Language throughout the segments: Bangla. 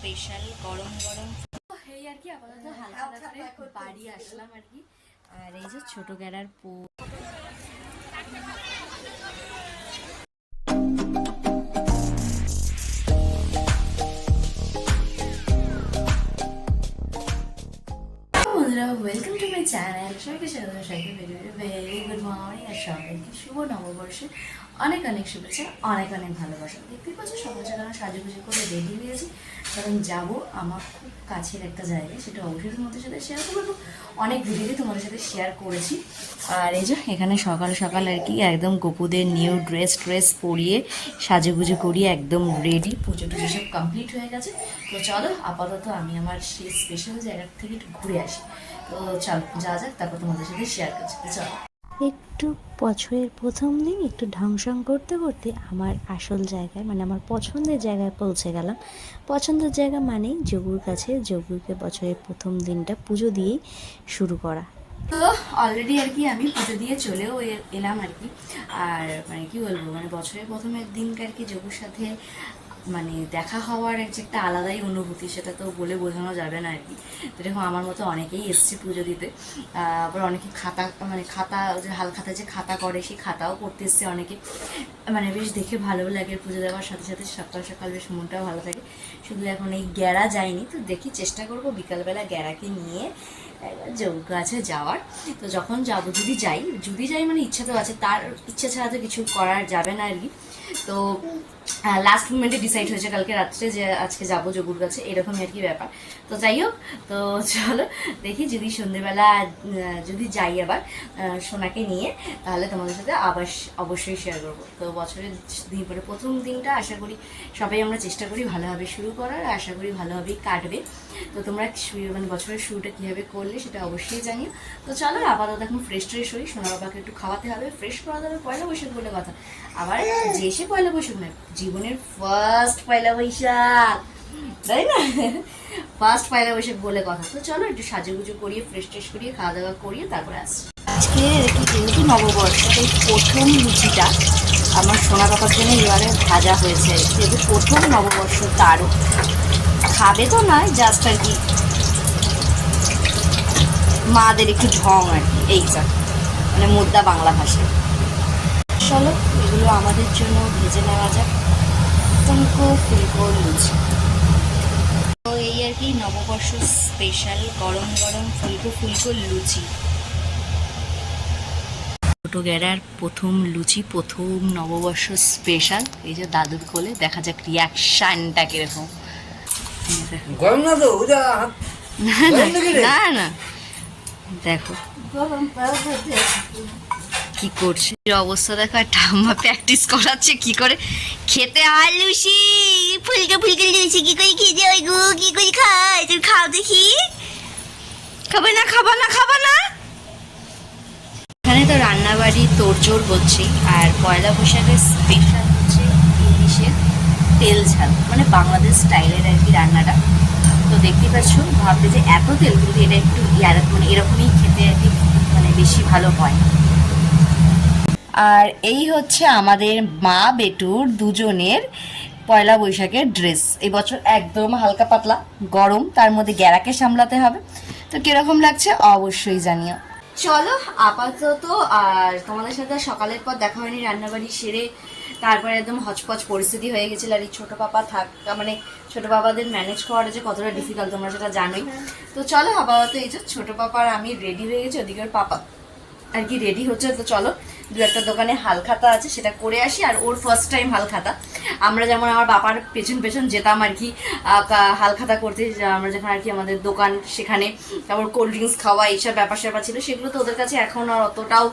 স্পেশাল গরম গরম এই আর কি আপাতত হালকা করে বাড়ি আসলাম আর কি। আর এই যে ছোট গ্যাড়ার বন্ধুরা, ওয়েলকাম টু মাই চ্যানেল। সবাইকে স্বাগত, সবাইকে ভেরি গুড মর্নিং আর সবাইকে শুভ নববর্ষে অনেক অনেক শুভেচ্ছা, অনেক অনেক ভালোবাসা। দেখতেই পাচ্ছ সকাল সকাল সাজুগুজু করে রেডি হয়েছি, কারণ যাবো আমার খুব কাছের একটা জায়গা, সেটা অবশ্যই তোমাদের সাথে শেয়ার করবো। অনেক ভিডিওই তোমাদের সাথে শেয়ার করেছি। আর এই যে এখানে সকাল সকাল আর কি একদম গপুদের নিউ ড্রেস পরিয়ে সাজুগুজু করিয়ে একদম রেডি, পুজো টুজো সব কমপ্লিট হয়ে গেছে। তো চলো আপাতত আমি আমার সেই স্পেশাল জায়গা থেকে একটু ঘুরে আসি। তো চলো যা যাক, তারপর তোমাদের সাথে শেয়ার করছি। তো চলো। একটু বছরের প্রথম দিন একটু ঢংসং করতে করতে আমার আসল জায়গায়, মানে আমার পছন্দের জায়গায় পৌঁছে গেলাম। পছন্দের জায়গা মানেই যোগুর কাছে। যোগুকে বছরের প্রথম দিনটা পুজো দিয়েই শুরু করা। তো অলরেডি আর কি আমি পুজো দিয়ে চলেও এলাম আর কি। আর মানে কি বলবো, মানে বছরের প্রথমের দিনকে আর কি যোগুর সাথে মানে দেখা হওয়ার একটা আলাদাই অনুভূতি, সেটা তো বলে বোঝানো যাবে না আর কি। তো দেখো আমার মতো অনেকেই এসছে পুজো দিতে। আবার অনেকে খাতা, মানে খাতা যে হাল খাতা যে খাতা করে, সেই খাতাও করতে এসছে অনেকে। মানে বেশ দেখে ভালো লাগে, পুজো দেওয়ার সাথে সাথে সকাল সকাল বেশ মনটাও ভালো থাকে। শুধু এখন এই গ্যাড়া যায়নি, তো দেখি চেষ্টা করবো বিকালবেলা গ্যাড়াকে নিয়ে একবার যোগ আছে যাওয়ার। তো যখন যাবো, যদি যাই মানে ইচ্ছা তো আছে, তার ইচ্ছা ছাড়া তো কিছু করার যাবে না আর কি। তো লাস্ট মোমেন্টে ডিসাইড হয়েছে কালকে রাত্রে যে আজকে যাবো যোগুর কাছে, এরকমই আর কি ব্যাপার। তো যাই হোক, তো চলো দেখি যদি সন্ধেবেলা যদি যাই আবার সোনাকে নিয়ে, তাহলে তোমাদের সাথে আবার অবশ্যই শেয়ার করবো। তো বছরের দিন পরে প্রথম দিনটা আশা করি সবাই আমরা চেষ্টা করি ভালোভাবে শুরু করার, আশা করি ভালোভাবেই কাটবে। তো তোমরা মানে বছরের শুরুটা কীভাবে করলে সেটা অবশ্যই জানিও। তো চলো আপাতত এখন ফ্রেশ হই, সোনা বাবাকে একটু খাওয়াতে হবে, ফ্রেশ করাতে হবে। পয়লা বৈশাখ বলে কথা, আবার যে সে পয়লা বৈশাখ নয়, জীবনের ফার্স্ট পয়লা বৈশাখ, তাই না? ফার্স্ট পয়লা বৈশাখ বলে কথা। তো চলো একটু সাজুগুজু করিয়ে ফ্রেশ করিয়ে খাওয়া দাওয়া করিয়ে তারপরে আসছি। আজকে একটু যেহেতু নববর্ষ, এই প্রথম লুচিটা আমার সোনা বাবার জন্য এবারে ভাজা হয়েছে। যেহেতু প্রথম নববর্ষ, তারও খাবে তো নয়, জাস্ট আর কি মাদের একটু ঢং আর কি, এইটা মানে মুদ্রা বাংলা ভাষায়। চলো এগুলো আমাদের জন্য ভেজে নেওয়া যাক, ফুলকো লুচি। তো এই আর কি নববর্ষ স্পেশাল গরম গরম ফুলকো লুচি। ছোট গ্যাড়ার প্রথম লুচি, প্রথম নববর্ষ স্পেশাল। এই যে দাদুর কোলে, দেখা যাক রিয়াকশনটা কিরকম। না না দেখো কি করছে, অবস্থা দেখো। আর ঠাম্মা প্র্যাকটিস করাচ্ছে কি করে খেতে হয় লুচি, ফুলকে লুচি কি করে খেতে হয় গো, কি করে খায়, তুমি খাও দেখি। খাবে না? খাবা না। এখানে তো রান্নাবাড়ি তোড়জোড় হচ্ছে। আর পয়লা বৈশাখের স্পেশাল হচ্ছে ইলিশের তেল ঝাল, মানে বাংলাদেশ স্টাইলের আর কি রান্নাটা। তো দেখতে পাচ্ছ, ভাববে যে এত তেল, কিন্তু এটা একটু মানে এরকমই খেতে আর কি, মানে বেশি ভালো হয়। আর এই হচ্ছে আমাদের মা বেটুর দুজনের পয়লা বৈশাখের ড্রেস। এই বছর একদম হালকা পাতলা, গরম, তার মধ্যে গ্যারাকে সামলাতে হবে। তো কিরকম লাগছে অবশ্যই জানিও। চলো আপাতত, আর তোমাদের সাথে সকালের পর দেখা হয়নি, রান্নাবাড়ি সেরে তারপরে একদম হচপচ পরিস্থিতি হয়ে গেছিল। আর এই ছোটো পাপা থাকা, মানে ছোটো পাপাদের ম্যানেজ করাটা যে কতটা ডিফিকাল্ট তোমরা সেটা জানোই। তো চলো আপাতত এই যে ছোটো পাপার আমি রেডি হয়ে গেছি, ওদিকের পাপা আর কি রেডি হচ্ছে। তো চলো দু একটা দোকানে হালখাতা আছে, সেটা করে আসি। আর ওর ফার্স্ট টাইম হালখাতা। আমরা যেমন আমার বাবার পেছন যেতাম আর কি হালখাতা করতে, আমরা যখন আর কি আমাদের দোকান, সেখানে তারপর কোল্ড ড্রিঙ্কস খাওয়া এইসব ব্যাপার স্যাপার ছিল, সেগুলো তো ওদের কাছে এখন আর অতটাও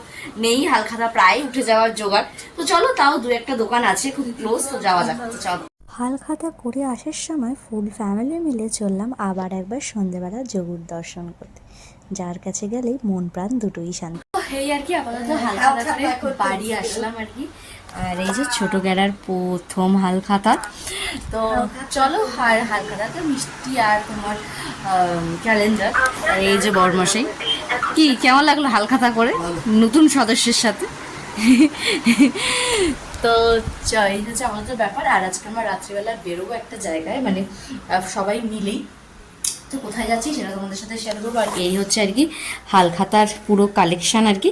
নেই, হালখাতা প্রায় উঠে যাওয়ার জোগাড়। তো চলো তাও দু একটা দোকান আছে খুব ক্লোজ, তো যাওয়া যাক। চলো হালখাতা করে আসার সময় ফুল ফ্যামিলি মিলে চললাম আবার একবার সন্ধেবেলা যোগুর দর্শন করতে, যার কাছে গেলেই মন প্রাণ দুটোই শান্তি। এই আর কি আপাতত হালখাতা করে বাড়ি আসলাম আর কি। আর এই যে ছোট গ্যাড়ার প্রথম হালখাতা। তো চলো, আর হালখাতাতে মিষ্টি আর তোমার ক্যালেন্ডার। আর এই যে বরমশাই, কি কেমন লাগলো হালখাতা করে নতুন সদস্যের সাথে? তো এই হচ্ছে আমাদের ব্যাপার। আর আজকে আমরা রাত্রিবেলা বেরোবো একটা জায়গায়, মানে সবাই মিলেই। তো কোথায় যাচ্ছি সেটা তোমাদের সাথে শেয়ার করবো। আর এই হচ্ছে আর কি হালখাতার পুরো কালেকশন আর কি।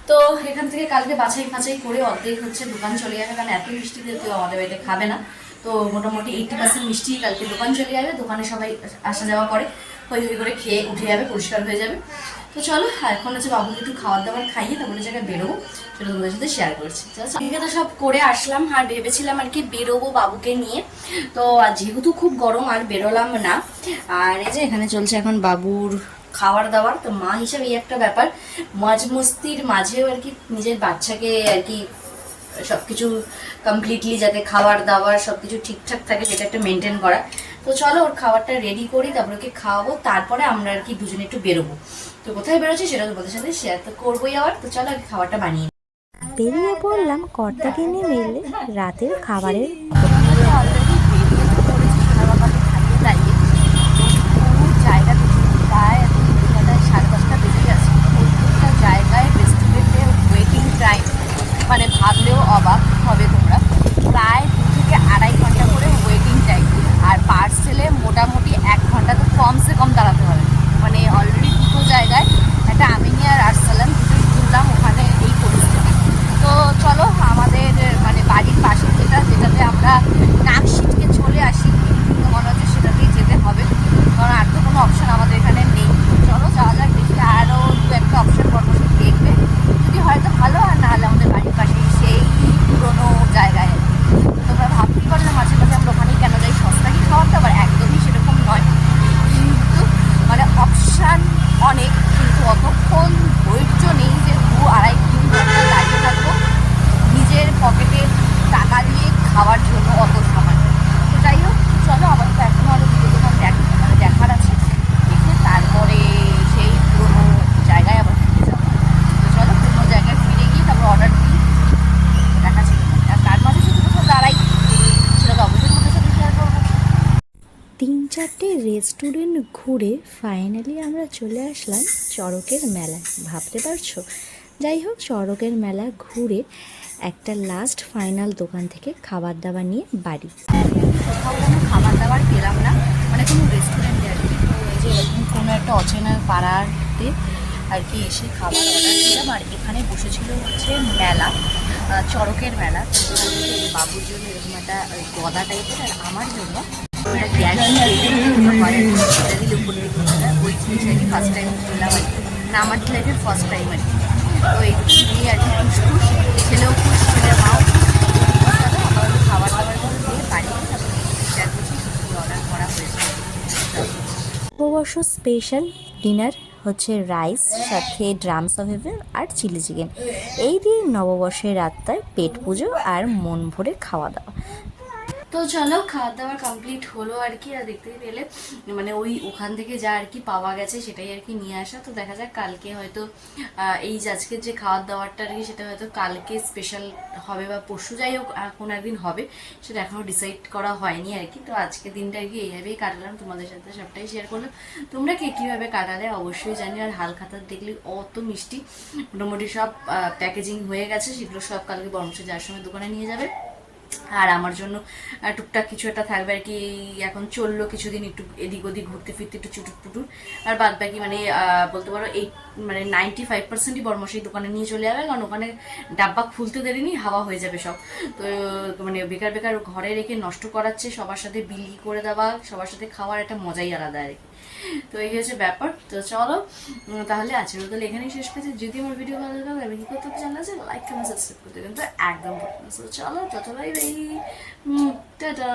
তো এখান থেকে কালকে বাছাই ফাছাই করে অর্ধেক হচ্ছে দোকান চলে যাবে, কারণ এত মিষ্টি দিয়ে কেউ আমাদের বাড়িতে খাবে না। তো মোটামুটি 80% মিষ্টি কালকে দোকান চলে যাবে, দোকানে সবাই আসা যাওয়া করে, হই হই করে খেয়ে উঠে যাবে, পরিষ্কার হয়ে যাবে। তো চলো এখন হচ্ছে বাবুকে একটু খাবার দাবার খাইয়ে তারপরে জায়গায় বেরোবো, সেটা তোমাদের সাথে শেয়ার করছি। আজকে তো সব করে আসলাম, আর ভেবেছিলাম আর কি বেরোবো বাবুকে নিয়ে। তো যেহেতু খুব গরম আর বেরোলাম না। আর এই যে এখানে চলছে এখন বাবুর খাবার দাবার। তো মা হিসাবে এই একটা ব্যাপার, মজ মস্তির মাঝেও আর কি নিজের বাচ্চাকে আর কি সবকিছু কমপ্লিটলি যাতে খাবার দাবার সবকিছু ঠিকঠাক থাকে সেটা একটা মেনটেন করা। তো চলো ওর খাবারটা রেডি করি, তারপরে ওকে খাওয়াবো, তারপরে আমরা আর কি দুজনে একটু বেরোবো। তো কোথায় বেরোচ্ছি সেটা তোমাদের সাথে শেয়ার তো করবোই আবার। তো চলো আগে খাবারটা বানিয়ে বেরিয়ে পড়লাম কর্তাকে নিয়ে মিললে রাতের খাবারের অলরেডি বেরিয়ে তো পড়েছি সোনাবাবাকে খাইয়ে দাইয়ে। পুরো জায়গা প্রায় এখন 10:30 বেজে গেছে। প্রত্যেকটা জায়গায় রেস্টুরেন্টে ওয়েটিং টাইম মানে ভাবলেও অবাক হবে তোমরা, প্রায় 2 থেকে 2.5 ঘন্টা করে ওয়েটিং টাইম। আর পার্সেলে মোটামুটি 1 ঘন্টা তো কমসে কম দাঁড়াতে হবে। মানে অলরেডি দুটো জায়গায়, একটা আমিনি আর আরসালান, দুটোই ঘুরলাম, ওখানে এই পরিস্থিতি। তো চলো আমাদের মানে বাড়ির পাশে যেটাতে আমরা নাক সিটকে চলে আসি, তো মনে হচ্ছে সেটাতেই যেতে হবে, কারণ আর তো কোনো অপশান আমাদের এখানে নেই। চলো যাওয়া যাক, দেখি আরও 2-1টা অপশান বর্মসে দেখবে, যদি হয়তো ভালো, আর না হলে আমাদের বাড়ির পাশে সেই পুরোনো জায়গায়। তোমরা ভাবতেই পারো না মাঝে মাঝে আমরা ওখানেই কেন যাই, সস্তা কি খাওয়ার দাবার, একদমই সেরকম নয়। কিন্তু মানে অপশান অনেক, কিন্তু অতক্ষণ ধৈর্য নেই যে 2-2.5-3 ঘন্টা দাঁড়িয়ে থাকবো নিজের পকেটে টাকা দিয়ে খাওয়ার জন্য অত সময়। তো যাই হোক, চলো আমার তো এখনও আরও দুটো দোকান দেখার আছে, দেখে তারপরে সেই পুরোনো জায়গায় আবার ফিরে যাবো। তো চলো পুরোনো জায়গায় ফিরে গিয়ে তারপর অর্ডার দিই, দেখা যাচ্ছে। আর তার মাঝে যদি কোথাও দাঁড়াই সেটা তো অবশ্যই তোমাদের সাথে শেয়ার করবো। 3-4টে রেস্টুরেন্ট ঘুরে ফাইনালি আমরা চলে আসলাম চড়কের মেলায়। ভাবতে পারছো? যাই হোক, চড়কের মেলা ঘুরে একটা লাস্ট ফাইনাল দোকান থেকে খাবার দাবার নিয়ে বাড়ি। কোথাও কোনো খাবার দাবার পেলাম না, মানে কোনো রেস্টুরেন্টে আর কি। তো এই যে এরকম কোনো একটা অচেনা পাড়াতে আর কি এসে খাবার অর্ডার দিলাম। আর এখানে বসেছিল হচ্ছে মেলা, চড়কের মেলা। বাবুর জন্য এরকম একটা গদা টাইপের, আর আমার জন্য একটা গ্যাস ওই জিনিস আর কি ফার্স্ট টাইম খেলাম আর কি, না আমার লাইফের ফার্স্ট টাইম আর কি। তো এই নিয়ে আর কি খুশ, ছেলেও খুশ, ছেলের মাও খুশ। আমার খাবার দাবারগুলো দিয়ে বাড়িয়ে তারপরে শেয়ার করছি অর্ডার করা হয়েছে। নববর্ষ স্পেশাল ডিনার হচ্ছে রাইস, সাথে ড্রামস অফ হেভেন আর চিলি চিকেন। এই দিয়ে নববর্ষের রাতটায় পেট পুজো আর মন ভরে খাওয়া দাওয়া। তো চলো খাওয়া দাওয়া কমপ্লিট হলো আর কি। আর দেখতেই পেলে মানে ওখান থেকে যা আর কি পাওয়া গেছে সেটাই আর কি নিয়ে আসা। তো দেখা যাক কালকে হয়তো এই যে আজকের যে খাওয়ার দাওয়ারটা আর কি সেটা হয়তো কালকে স্পেশাল হবে বা পরশু, যাই হোক কোনো একদিন হবে, সেটা এখনও ডিসাইড করা হয়নি আর কি। তো আজকের দিনটা আর কি এইভাবেই কাটালাম, তোমাদের সাথে সবটাই শেয়ার করলাম। তোমরা কে কীভাবে কাটালে অবশ্যই জানি। আর হালখাতার দেখলে অত মিষ্টি মোটামুটি সব প্যাকেজিং হয়ে গেছে, সেগুলো সব কালকে বরমসে যাওয়ার সময় দোকানে নিয়ে যাবে। আর আমার জন্য টুকটাক কিছু একটা থাকবে আর কি। এখন চললো কিছুদিন একটু এদিক ওদিক ঘুরতে ফিরতে একটু চুটুর পুটুর, আর বাদ বাকি মানে বলতে পারো এই মানে 95%ই বর্মশাই দোকানে নিয়ে চলে যাবে, কারণ ওখানে ডাব্বা খুলতে দেরিনি, হাওয়া হয়ে যাবে সব। তো মানে বেকার বেকার ঘরে রেখে নষ্ট করাচ্ছে, সবার সাথে বিলি করে দেওয়া, সবার সাথে খাওয়ার একটা মজাই আলাদা আর কি। তো এই হচ্ছে ব্যাপার। তো চলো তাহলে আজকের মতো এখানেই শেষ করছি। যদি আমার ভিডিও ভালো লাগে আমি কি করতে জানা আছে, লাইক কমেন্ট সাবস্ক্রাইব করতে কিন্তু একদম ভুলবেন না। চলো তত বাই বাই, টাটা।